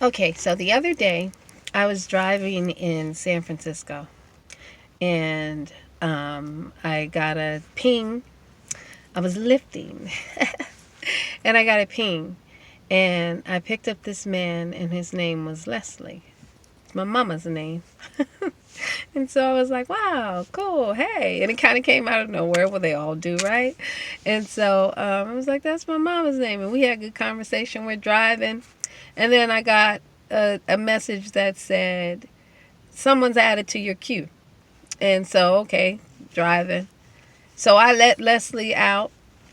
Okay, so the other day I was driving in San Francisco and I got a ping. I was lifting and I got a ping. And I picked up this man, and his name was Leslie. It's my mama's name. And so I was like, wow, cool, hey. And it kind of came out of nowhere. Well, they all do, right? And so I was like, that's my mama's name. And we had a good conversation. We're driving. And then I got a message that said, someone's added to your queue. And so, okay, driving. So I let Leslie out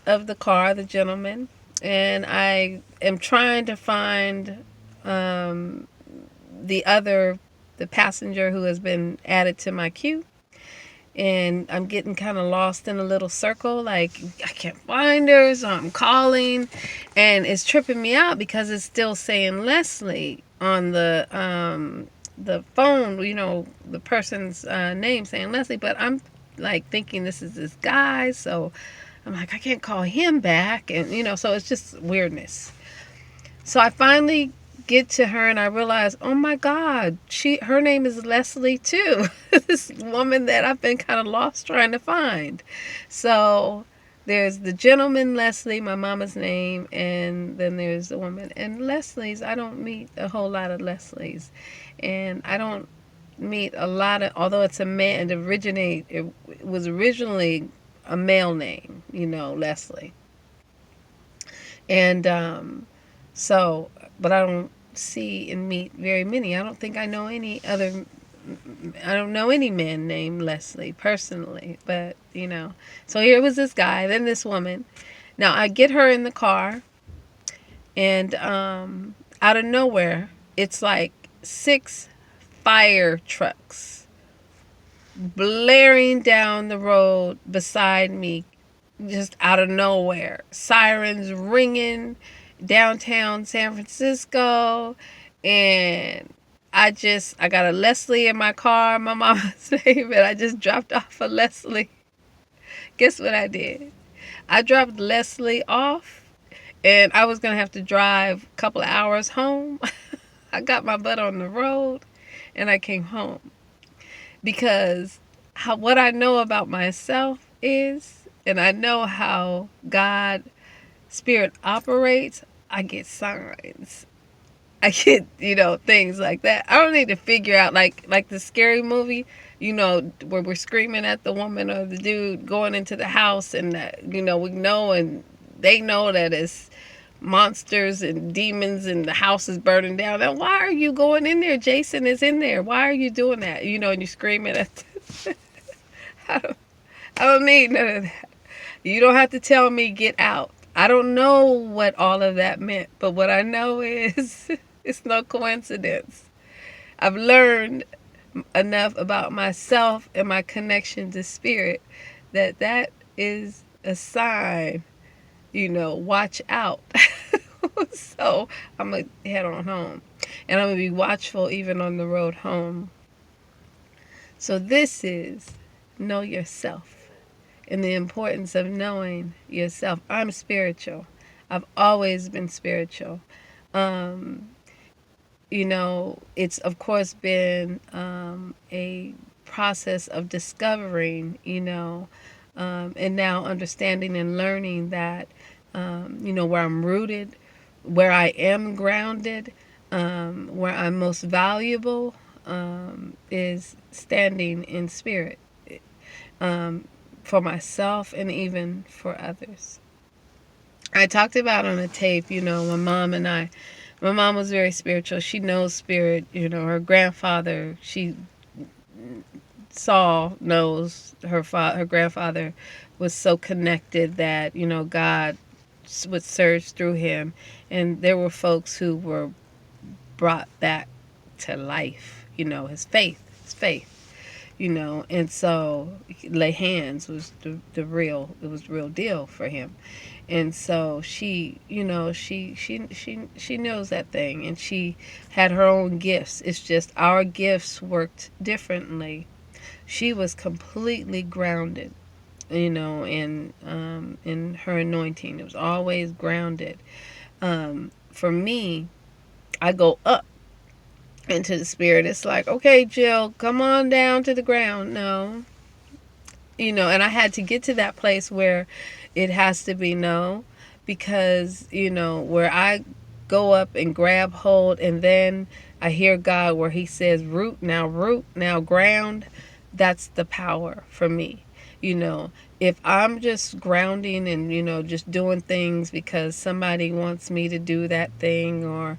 of the car, the gentleman, and I am trying to find um, the other, the passenger who has been added to my queue. And I'm getting kind of lost in a little circle. Like, I can't find her, so I'm calling. And it's tripping me out because it's still saying Leslie on the phone, the person's name saying Leslie. But I'm like thinking this is this guy. So I'm like, I can't call him back. And, so it's just weirdness. So I finally get to her and I realize, oh my God, her name is Leslie too. This woman that I've been kind of lost trying to find. So there's the gentleman Leslie, my mama's name, and then there's the woman. And Leslie's, I don't meet a whole lot of Leslies. And I don't meet a lot of, although it's a man, it was originally a male name, Leslie. And so, but I don't see and meet very many. I don't think I don't know any man named Leslie personally, but So here was this guy, then this woman. Now I get her in the car, and out of nowhere, it's like 6 fire trucks blaring down the road beside me, just out of nowhere. Sirens ringing downtown San Francisco. And I got a Leslie in my car, my mama's name, and I just dropped off a Leslie. Guess what I did? I dropped Leslie off, and I was going to have to drive a couple of hours home. I got my butt on the road, and I came home. Because what I know about myself is, and I know how God Spirit operates, I get signs. I get, things like that. I don't need to figure out like the scary movie, where we're screaming at the woman or the dude going into the house, and that, we know, and they know that it's monsters and demons and the house is burning down. And why are you going in there? Jason is in there. Why are you doing that? And you're screaming at I don't, I don't need none of that. You don't have to tell me get out. I don't know what all of that meant, but what I know is it's no coincidence. I've learned enough about myself and my connection to spirit that is a sign, watch out. So I'm going to head on home. And I'm going to be watchful even on the road home. So this is know yourself and the importance of knowing yourself. I'm spiritual. I've always been spiritual. It's of course been a process of discovering, and now understanding and learning that, where I'm rooted, where I am grounded, where I'm most valuable, is standing in spirit, for myself and even for others. I talked about on a tape, my mom and I. My mom was very spiritual. She knows spirit. Her grandfather, she knows her grandfather was so connected that, God would surge through him. And there were folks who were brought back to life, his faith. And so lay hands was the real, it was the real deal for him. And so she, she knows that thing, and she had her own gifts. It's just our gifts worked differently. She was completely grounded, in her anointing. It was always grounded. For me, I go up. into the spirit. It's like, okay, Jill, come on down to the ground. No, and I had to get to that place where it has to be no, because, where I go up and grab hold, and then I hear God where He says, root, now ground. That's the power for me. You know, if I'm just grounding and, just doing things because somebody wants me to do that thing, or,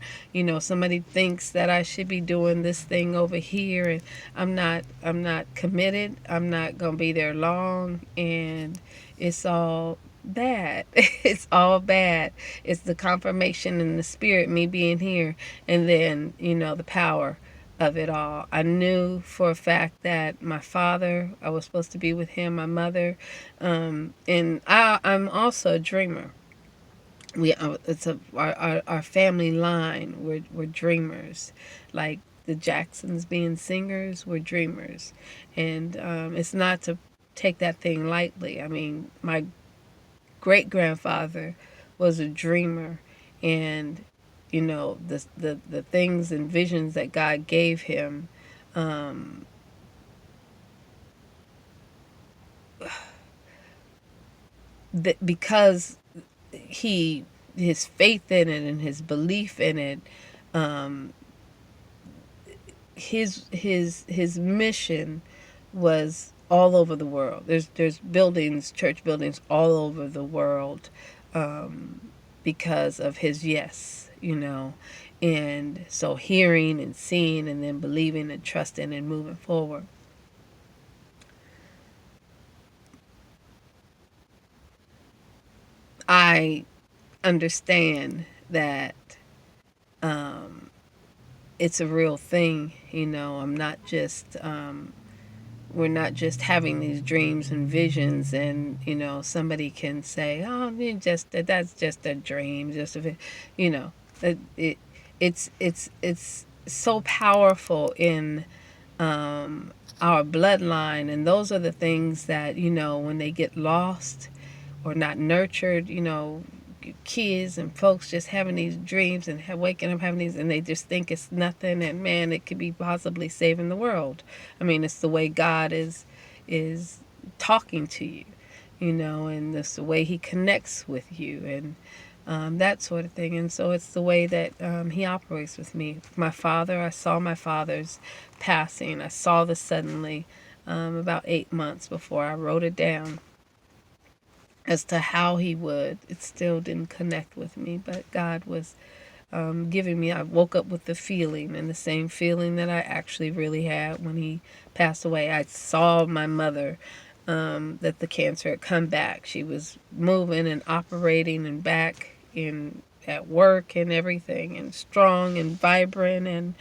somebody thinks that I should be doing this thing over here, and I'm not committed, I'm not going to be there long, and it's all bad. It's all bad. It's the confirmation in the spirit, me being here, and then, the power of it all. I knew for a fact that my father, I was supposed to be with him, my mother, and I'm also a dreamer. Our family line. We're dreamers, like the Jacksons being singers. We're dreamers, and it's not to take that thing lightly. I mean, my great grandfather was a dreamer, and the things and visions that God gave him, um, that because his faith in it and his belief in it, um, his mission was all over the world. There's buildings, church buildings all over the world, um, because of his yes. And so hearing and seeing and then believing and trusting and moving forward. I understand that, um, it's a real thing. I'm not just, we're not just having these dreams and visions, and somebody can say, oh, that's just a dream, just a, you know it it's so powerful in, our bloodline, and those are the things that, when they get lost or not nurtured, kids and folks just having these dreams and waking up having these, and they just think it's nothing, and man, it could be possibly saving the world. I mean, it's the way God is talking to you, and it's the way He connects with you, and that sort of thing. And so it's the way that, He operates with me. My father, I saw my father's passing. I saw this suddenly, about 8 months before I wrote it down as to how he would. It still didn't connect with me, but God was, giving me. I woke up with the feeling, and the same feeling that I actually really had when he passed away. I saw my mother, that the cancer had come back. She was moving and operating and back in at work and everything, and strong and vibrant, and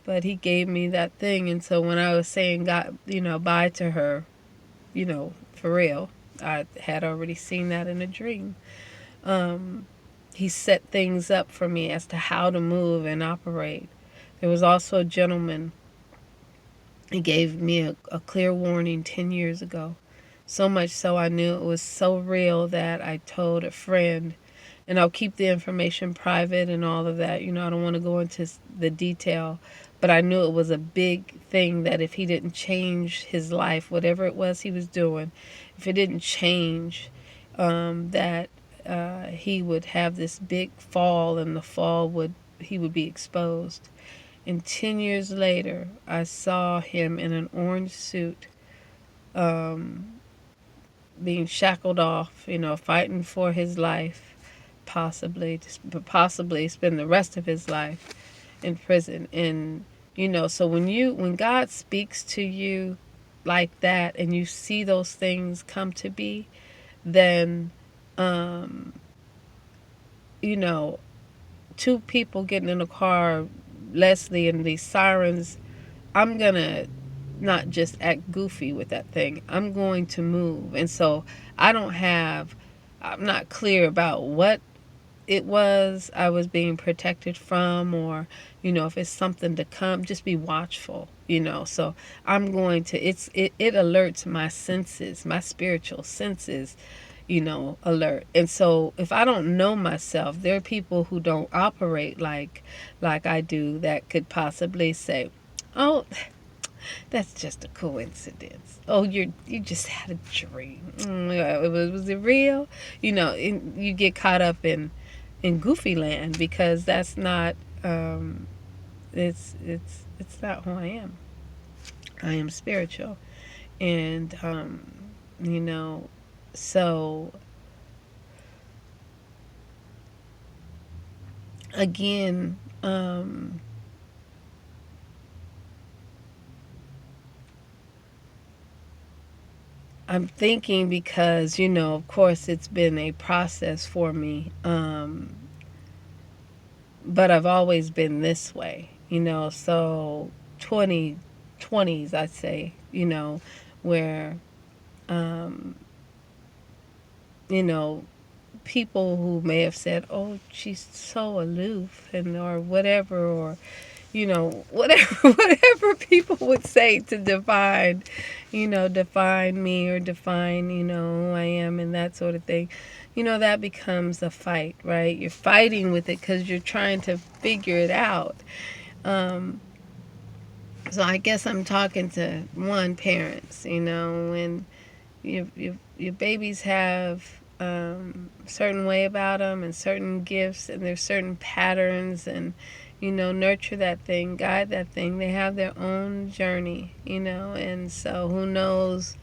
but he gave me that thing. And so when I was saying God, bye to her, for real, I had already seen that in a dream. Um, he set things up for me as to how to move and operate. There was also a gentleman, he gave me a clear warning 10 years ago. So much so I knew it was so real that I told a friend, and I'll keep the information private and all of that. I don't want to go into the detail, but I knew it was a big thing that if he didn't change his life, whatever it was he was doing, if it didn't change, that, he would have this big fall, and the fall he would be exposed. And 10 years later, I saw him in an orange suit, um, being shackled off, fighting for his life, possibly spend the rest of his life in prison. And so when God speaks to you like that, and you see those things come to be, then, um, you know, two people getting in a car, Leslie, and these sirens, I'm gonna not just act goofy with that thing. I'm going to move. And so I'm not clear about what it was I was being protected from, or, if it's something to come, just be watchful, So I'm going to, it alerts my senses, my spiritual senses, alert. And so if I don't know myself, there are people who don't operate like I do that could possibly say, "Oh, that's just a coincidence. Oh, you just had a dream. Was it real?" You get caught up in goofy land, because that's not it's not who I am. I am spiritual. And you know so again, I'm thinking, because of course it's been a process for me, but I've always been this way, so 2020s, I'd say, where um you know people who may have said, "Oh, she's so aloof," and or whatever, or whatever whatever people would say to define me, or define who I am, and that sort of thing. That becomes a fight, right? You're fighting with it because you're trying to figure it out. um so I guess I'm talking to one parents, when your babies have certain way about them, and certain gifts, and there's certain patterns, and nurture that thing, guide that thing. They have their own journey, and so who knows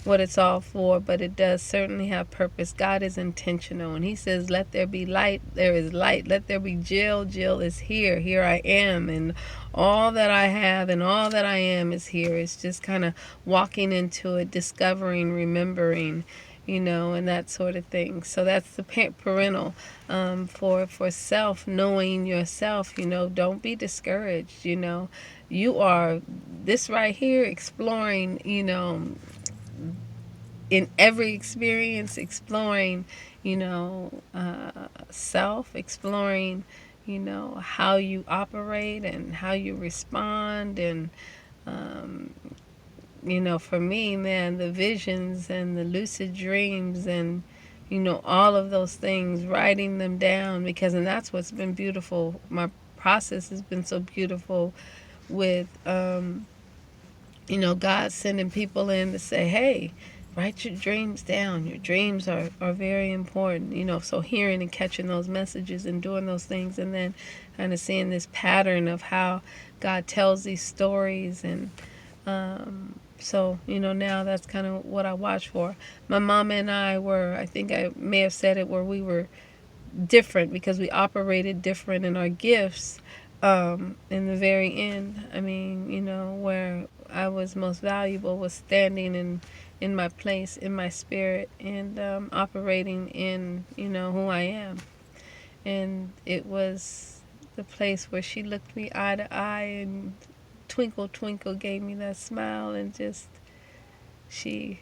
what it's all for, but it does certainly have purpose. God is intentional, and he says, "Let there be light," there is light. "Let there be Jill," Jill is here. Here I am, and all that I have and all that I am is here. It's just kind of walking into it, discovering, remembering, and that sort of thing. So that's the parental, for self, knowing yourself. Don't be discouraged. You are this right here, exploring, in every experience, exploring, self, exploring, how you operate and how you respond. And um, for me, man, the visions and the lucid dreams, and all of those things, writing them down, because and that's what's been beautiful. My process has been so beautiful with God sending people in to say, "Hey, write your dreams down. Your dreams are very important." So hearing and catching those messages and doing those things, and then kind of seeing this pattern of how God tells these stories. And so, now that's kind of what I watch for. My mom and I were, I think I may have said it, where we were different because we operated different in our gifts. In the very end, I mean, where I was most valuable was standing in my place, in my spirit, and operating in, who I am. And it was the place where she looked me eye to eye, and twinkle twinkle gave me that smile, and just she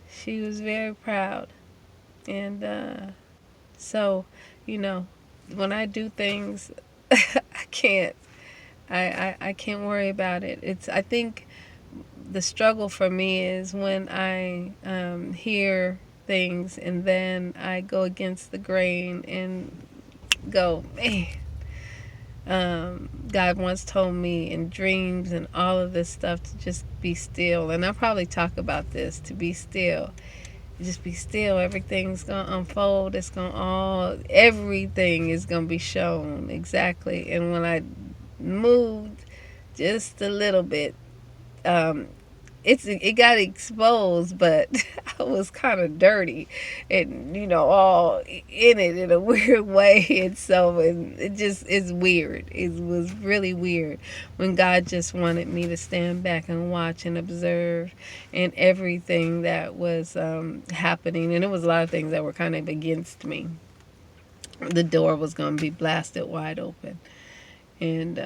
she was very proud. And so, you know, when I do things, I can't. I can't worry about it. I think the struggle for me is when I hear things and then I go against the grain and go, man. God once told me in dreams and all of this stuff to just be still. And I'll probably talk about this, to be still. Just be still. Everything's going to unfold. Everything is going to be shown exactly. And when I moved just a little bit, um, it got exposed, but I was kind of dirty, and all in it in a weird way. And so it just is weird. It was really weird when God just wanted me to stand back and watch and observe, and everything that was happening. And it was a lot of things that were kind of against me. The door was going to be blasted wide open, and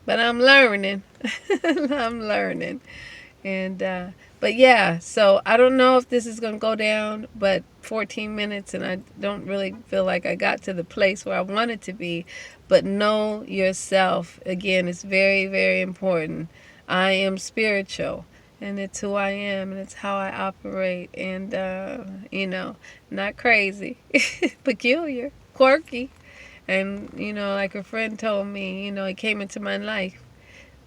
but I'm learning. I'm learning. And but yeah, so I don't know if this is going to go down, but 14 minutes, and I don't really feel like I got to the place where I wanted to be. But know yourself. Again, it's very, very important. I am spiritual. and it's who I am, and it's how I operate, and not crazy, peculiar, quirky, and like a friend told me, he came into my life,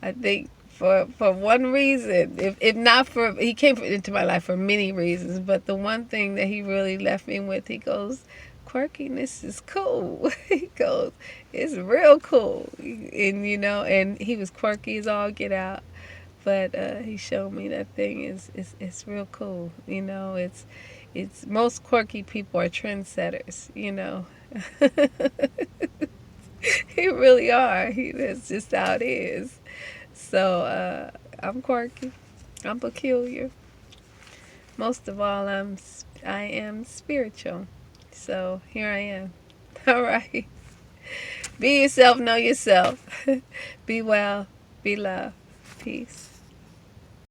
I think for one reason, if not for, he came into my life for many reasons, but the one thing that he really left me with, he goes, quirkiness is cool. He goes, it's real cool, and he was quirky as all get out. But he showed me that thing is real cool. It's most quirky people are trendsetters. They really are. That's just how it is. So I'm quirky. I'm peculiar. Most of all, I am spiritual. So here I am. All right. Be yourself. Know yourself. Be well. Be love. Peace.